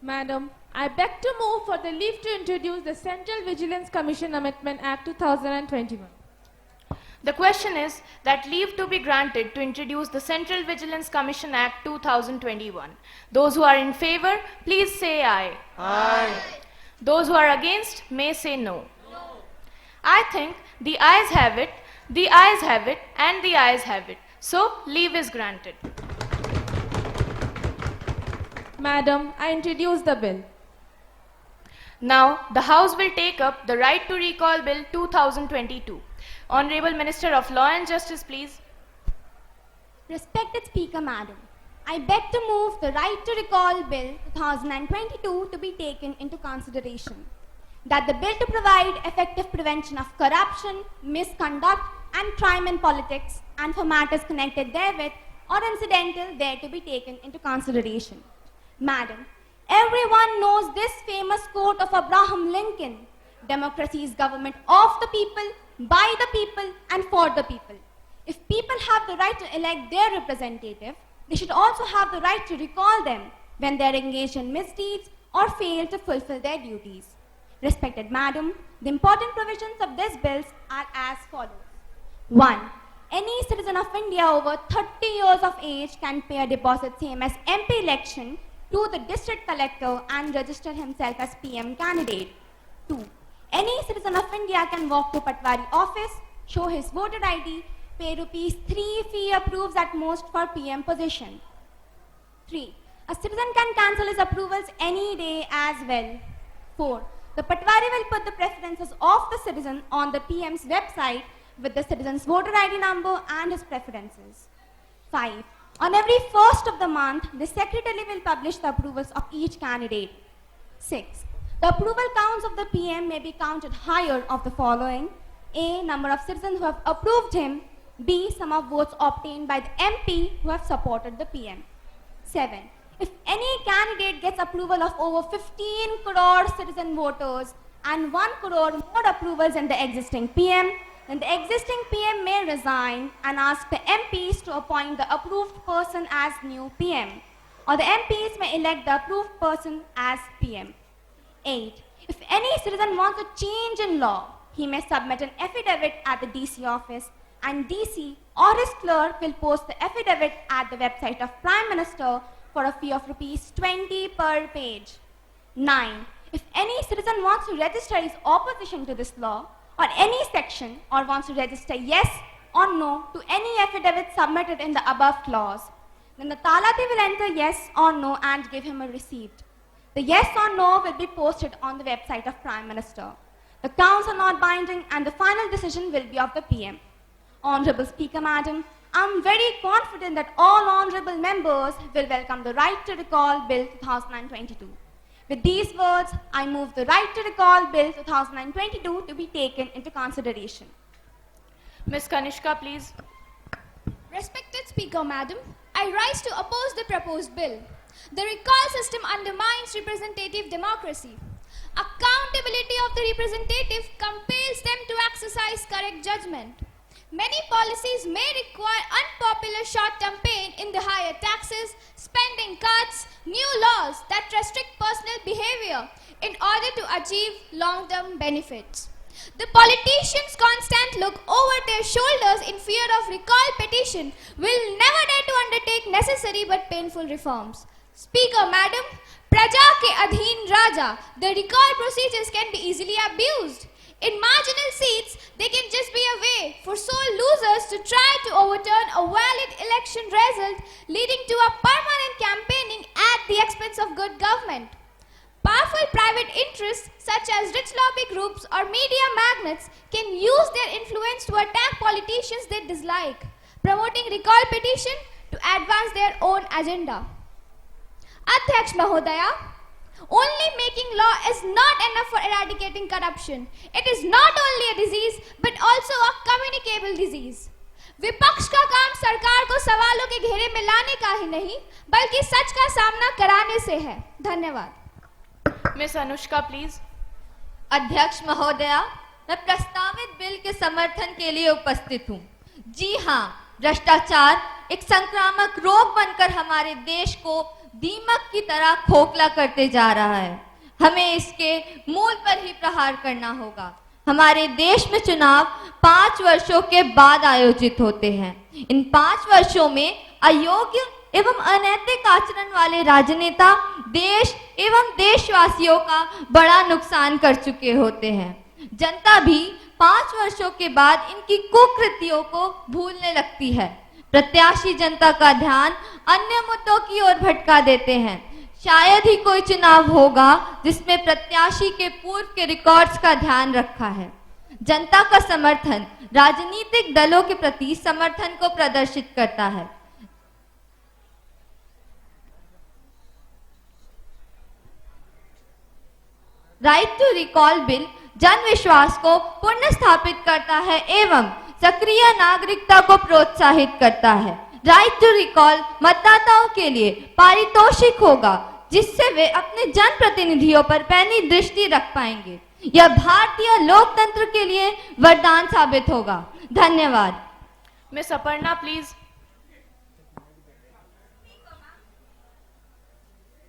Speaker 13: Madam, I beg to move for the leave to introduce the Central Vigilance Commission Amendment Act 2021.
Speaker 1: The question is that leave to be granted to introduce the Central Vigilance Commission Act 2021. Those who are in favor, please say aye.
Speaker 16: Aye.
Speaker 1: Those who are against may say no. I think the ayes have it, the ayes have it, and the ayes have it. So, leave is granted.
Speaker 13: Madam, I introduce the bill.
Speaker 1: Now, the House will take up the Right to Recall Bill 2022. Honorable Minister of Law and Justice, please.
Speaker 4: Respected Speaker, Madam, I beg to move the Right to Recall Bill 2022 to be taken into consideration. That the bill to provide effective prevention of corruption, misconduct, and crime in politics, and for matters connected therewith or incidental there to be taken into consideration. Madam, everyone knows this famous quote of Abraham Lincoln: democracy is government of the people, by the people, and for the people. If people have the right to elect their representative, they should also have the right to recall them when they are engaged in misdeeds or fail to fulfill their duties. Respected Madam, the important provisions of this bill are as follows. 1. Any citizen of India over 30 years of age can pay a deposit same as MP election to the district collector and register himself as PM candidate. 2. Any citizen of India can walk to Patwari office, show his voter ID, pay ₹3 fee approves at most for PM position. 3. A citizen can cancel his approvals any day as well. 4. The Patwari will put the preferences of the citizen on the PM's website with the citizen's voter ID number and his preferences. 5. On every first of the month, the secretary will publish the approvals of each candidate. 6. The approval counts of the PM may be counted higher of the following: A. Number of citizens who have approved him. B. Sum of votes obtained by the MP who have supported the PM. 7. If any candidate gets approval of over 15 crore citizen voters and 1 crore more approvals than the existing PM, then the existing PM may resign and ask the MPs to appoint the approved person as new PM, or the MPs may elect the approved person as PM. 8. If any citizen wants a change in law, he may submit an affidavit at the DC office, and DC or his clerk will post the affidavit at the website of Prime Minister for a fee of ₹20 per page. 9. If any citizen wants to register his opposition to this law or any section, or wants to register yes or no to any affidavit submitted in the above clause, then the Talati will enter yes or no and give him a receipt. The yes or no will be posted on the website of Prime Minister. The counts are not binding and the final decision will be of the PM. Honorable Speaker, Madam, I am very confident that all honorable members will welcome the Right to Recall Bill 2022. With these words, I move the Right to Recall Bill 2022 to be taken into consideration.
Speaker 1: Ms. Kanishka, please.
Speaker 5: Respected Speaker, Madam, I rise to oppose the proposed bill. The recall system undermines representative democracy. Accountability of the representative compels them to exercise correct judgment. Many policies may require unpopular short-term pain in the higher taxes, spending cuts, new laws that restrict personal behavior in order to achieve long-term benefits. The politicians' constant look over their shoulders in fear of recall petition will never dare to undertake necessary but painful reforms. Speaker, Madam, Praja ke adheen Raja, the recall procedures can be easily abused. In marginal seats, they can just be a way for sole losers to try to overturn a valid election result, leading to a permanent campaigning at the expense of good government. Powerful private interests such as rich lobby groups or media magnates can use their influence to attack politicians they dislike, promoting recall petition to advance their own agenda. Adhyaksh Mahodaya, only making law is not enough for eradicating corruption. It is not only a disease but also a communicable disease. विपक्ष का काम सरकार को सवालों के घेरे में लाने का ही नहीं बल्कि सच का सामना कराने से है. धन्यवाद.
Speaker 1: Miss Anushka, please.
Speaker 6: अध्यक्ष महोदया, मैं प्रस्तावित बिल के समर्थन के लिए उपस्थित हूँ. जी हाँ, भ्रष्टाचार एक संक्रामक रोग बनकर हमारे देश को दीमक की तरह खोखला करते जा रहा है. हमें इसके मूल पर ही प्रहार करना होगा. हमारे देश में चुनाव 5 वर्षों के बाद आयोजित होते हैं. इन 5 वर्षों में अयोग्य एवं अनैतिक आचरण वाले राजनेता देश एवं देशवासियों का बड़ा नुकसान कर चुके होते हैं. जनता भी 5 वर्षों के बाद इनकी कुकृतियों को भूलने लगती है. प्रत्याशी जनता का ध्यान अन्य मुद्दों की ओर भटका देते हैं. शायद ही कोई चुनाव होगा जिसमें प्रत्याशी के पूर्व के रिकॉर्ड्स का ध्यान रखा है. जनता का समर्थन राजनीतिक दलों के प्रति समर्थन को प्रदर्शित करता है. राइट टू रिकॉल बिल जन विश्वास को पुनर्स्थापित करता है एवं सक्रिय नागरिकता को प्रोत्साहित करता है. राइट टू रिकॉल मतदाताओं के लिए पारितोषिक होगा जिससे वे अपने जनप्रतिनिधियों पर पैनी दृष्टि रख पाएंगे. यह भारतीय लोकतंत्र के लिए वरदान साबित होगा. धन्यवाद.
Speaker 1: Miss Aparna, please.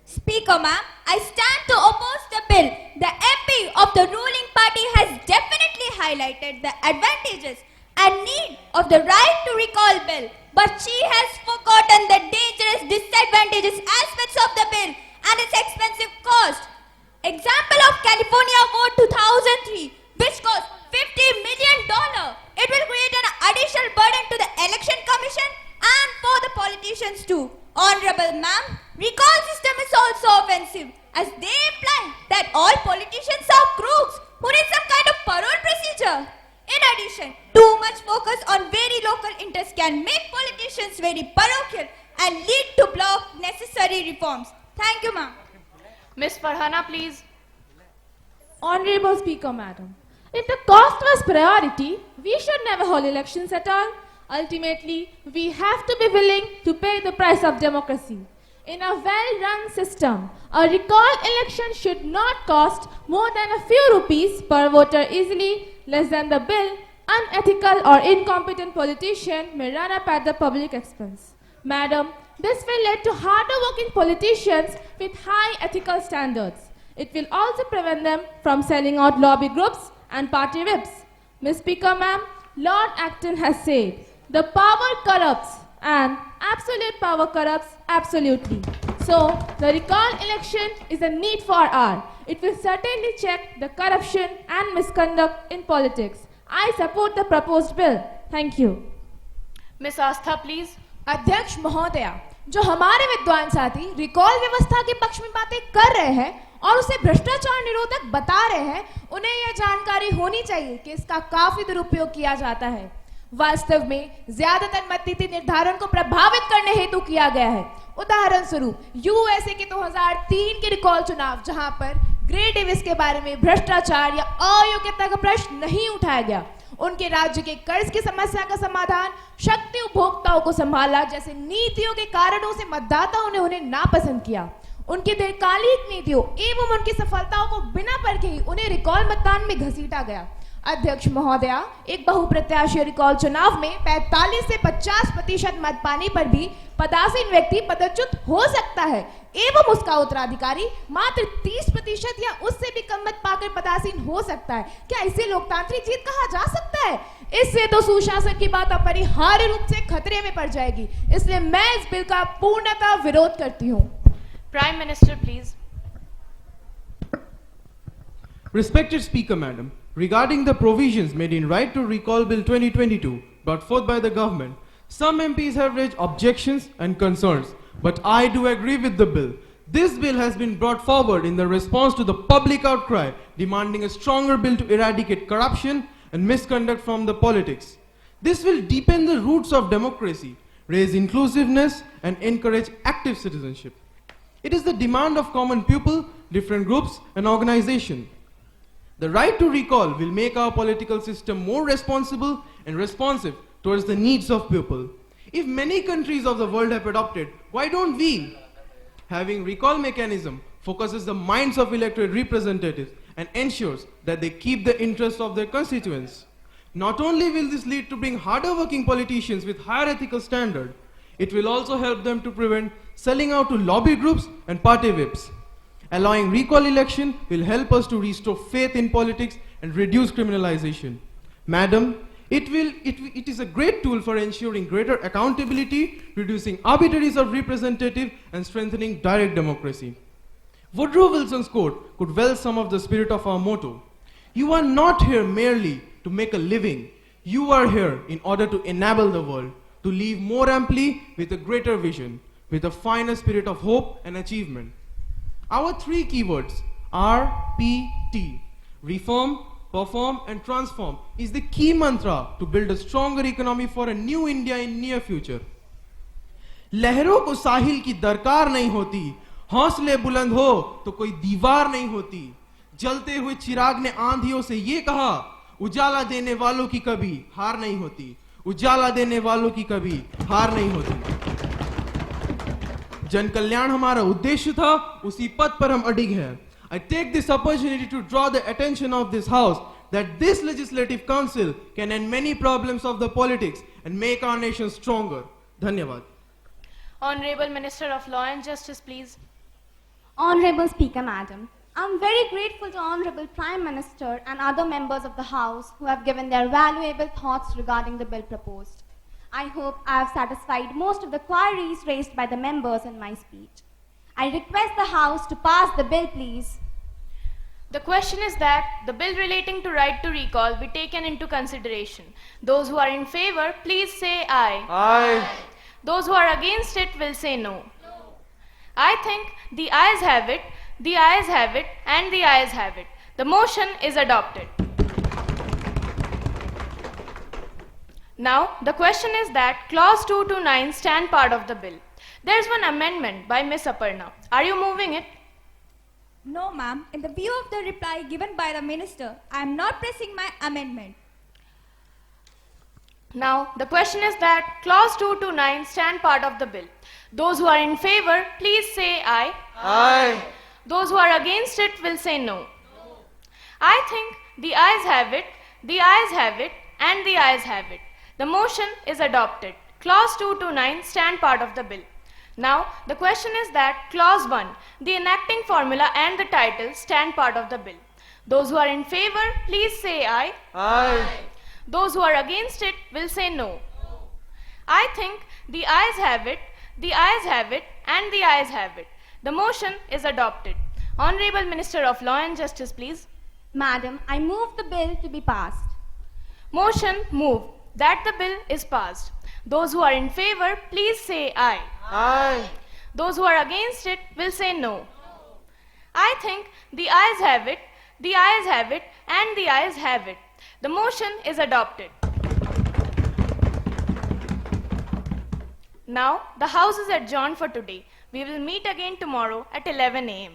Speaker 2: Speaker, ma'am, I stand to oppose the bill. The MP of the ruling party has definitely highlighted the advantages and need of the right to recall bill, but she has forgotten the dangerous disadvantages aspects of the bill and its expensive cost. Example of California vote 2003, which cost $50 million. It will create an additional burden to the election commission and for the politicians too. Honorable ma'am, recall system is also offensive as they imply that all politicians are crooks who need some kind of parole procedure. In addition, too much focus on very local interests can make politicians very parochial and lead to block necessary reforms. Thank you, ma'am.
Speaker 1: Miss Farhana, please.
Speaker 13: Honorable Speaker, Madam, if the cost was priority, we should never hold elections at all. Ultimately, we have to be willing to pay the price of democracy. In a well-run system, a recall election should not cost more than a few rupees per voter easily, less than the bill. Unethical or incompetent politician may run up at the public expense. Madam, this will lead to harder working politicians with high ethical standards. It will also prevent them from selling out lobby groups and party whips. Miss Speaker, ma'am, Lord Acton has said, the power corrupts and absolute power corrupts absolutely. So, the recall election is a need for our. It will certainly check the corruption and misconduct in politics. I support the proposed bill. Thank you.
Speaker 1: Miss Astha, please.
Speaker 22: अध्यक्ष महोदया, जो हमारे विद्वान साथी recall व्यवस्था के पक्ष में बातें कर रहे हैं और उसे भ्रष्टाचार निरोधक बता रहे हैं, उन्हें यह जानकारी होनी चाहिए कि इसका काफी दुरुपयोग किया जाता है. वास्तव में ज्यादातर मतदाता निर्धारण को प्रभावित करने हेतु किया गया है. उदाहरण स्वरूप यूएसए के 2003 के रिकॉल चुनाव, जहां पर ग्रे डेविस के बारे में भ्रष्टाचार या अयोग्यता का प्रश्न नहीं उठाया गया. उनके राज्य के कर्ज की समस्या का समाधान, शक्ति उपभोक्ताओं को संभाला जैसे नीतियों के कारणों से मतदाताओं ने उन्हें नापसंद किया. उनकी दीर्घकालिक नीतियों एवं उनकी सफलताओं को बिना परखे ही उन्हें रिकॉल मतदान में घसीटा गया. अध्यक्ष महोदया, एक बहुप्रत्याशी रिकॉल चुनाव में 45 से 50% मत पाने पर भी पदासीन व्यक्ति पदच्युत हो सकता है एवं उसका उत्तराधिकारी मात्र 30% या उससे भी कम मत पाकर पदासीन हो सकता है। क्या इसे लोकतांत्रिक जीत कहा जा सकता है? इससे तो सुशासन की बात अपरिहार्य रूप से खतरे में पड़ जाएगी। इसलिए मैं इस बिल का पूर्णतः विरोध करती हूँ।
Speaker 1: Prime Minister, please.
Speaker 7: Respected Speaker, Madam, regarding the provisions made in Right to Recall Bill 2022 brought forth by the government, some MPs have raised objections and concerns, but I do agree with the bill. This bill has been brought forward in the response to the public outcry demanding a stronger bill to eradicate corruption and misconduct from the politics. This will deepen the roots of democracy, raise inclusiveness, and encourage active citizenship. It is the demand of common people, different groups, and organizations. The right to recall will make our political system more responsible and responsive towards the needs of people. If many countries of the world have adopted, why don't we? Having recall mechanism focuses the minds of elected representatives and ensures that they keep the interests of their constituents. Not only will this lead to bring harder working politicians with higher ethical standard, it will also help them to prevent selling out to lobby groups and party whips. Allowing recall election will help us to restore faith in politics and reduce criminalization. Madam, it is a great tool for ensuring greater accountability, reducing arbitraries of representative, and strengthening direct democracy. Woodrow Wilson's quote could well sum up the spirit of our motto. You are not here merely to make a living. You are here in order to enable the world to live more amply with a greater vision, with a finer spirit of hope and achievement. Our three keywords, RPT, reform, perform, and transform, is the key mantra to build a stronger economy for a new India in near future. लहरों को साहिल की दरकार नहीं होती, हौसले बुलंद हो तो कोई दीवार नहीं होती। जलते हुए चिराग ने आंधियों से ये कहा, उजाला देने वालों की कभी हार नहीं होती, उजाला देने वालों की कभी हार नहीं होती। जन कल्याण हमारा उद्देश्य था, उसी पथ पर हम अडिग हैं। I take this opportunity to draw the attention of this House that this Legislative Council can end many problems of the politics and make our nation stronger. Dhanyavad.
Speaker 1: Honorable Minister of Law and Justice, please.
Speaker 4: Honorable Speaker, Madam, I'm very grateful to Honorable Prime Minister and other members of the House who have given their valuable thoughts regarding the bill proposed. I hope I have satisfied most of the queries raised by the members in my speech. I request the House to pass the bill, please.
Speaker 1: The question is that the bill relating to right to recall be taken into consideration. Those who are in favor, please say aye.
Speaker 16: Aye.
Speaker 1: Those who are against it will say no. I think the ayes have it, the ayes have it, and the ayes have it. The motion is adopted. Now, the question is that clause 2 to 9 stand part of the bill. There is one amendment by Miss Aparna. Are you moving it?
Speaker 2: No, ma'am. In the view of the reply given by the minister, I am not pressing my amendment.
Speaker 1: Now, the question is that clause 2 to 9 stand part of the bill. Those who are in favor, please say aye.
Speaker 16: Aye.
Speaker 1: Those who are against it will say no. I think the ayes have it, the ayes have it, and the ayes have it. The motion is adopted. Clause 2 to 9 stand part of the bill. Now, the question is that clause 1, the enacting formula and the title stand part of the bill. Those who are in favor, please say aye.
Speaker 16: Aye.
Speaker 1: Those who are against it will say no. I think the ayes have it, the ayes have it, and the ayes have it. The motion is adopted. Honorable Minister of Law and Justice, please.
Speaker 4: Madam, I move the bill to be passed.
Speaker 1: Motion moved that the bill is passed. Those who are in favor, please say aye.
Speaker 16: Aye.
Speaker 1: Those who are against it will say no. I think the ayes have it, the ayes have it, and the ayes have it. The motion is adopted. Now, the House is adjourned for today. We will meet again tomorrow at 11 a.m.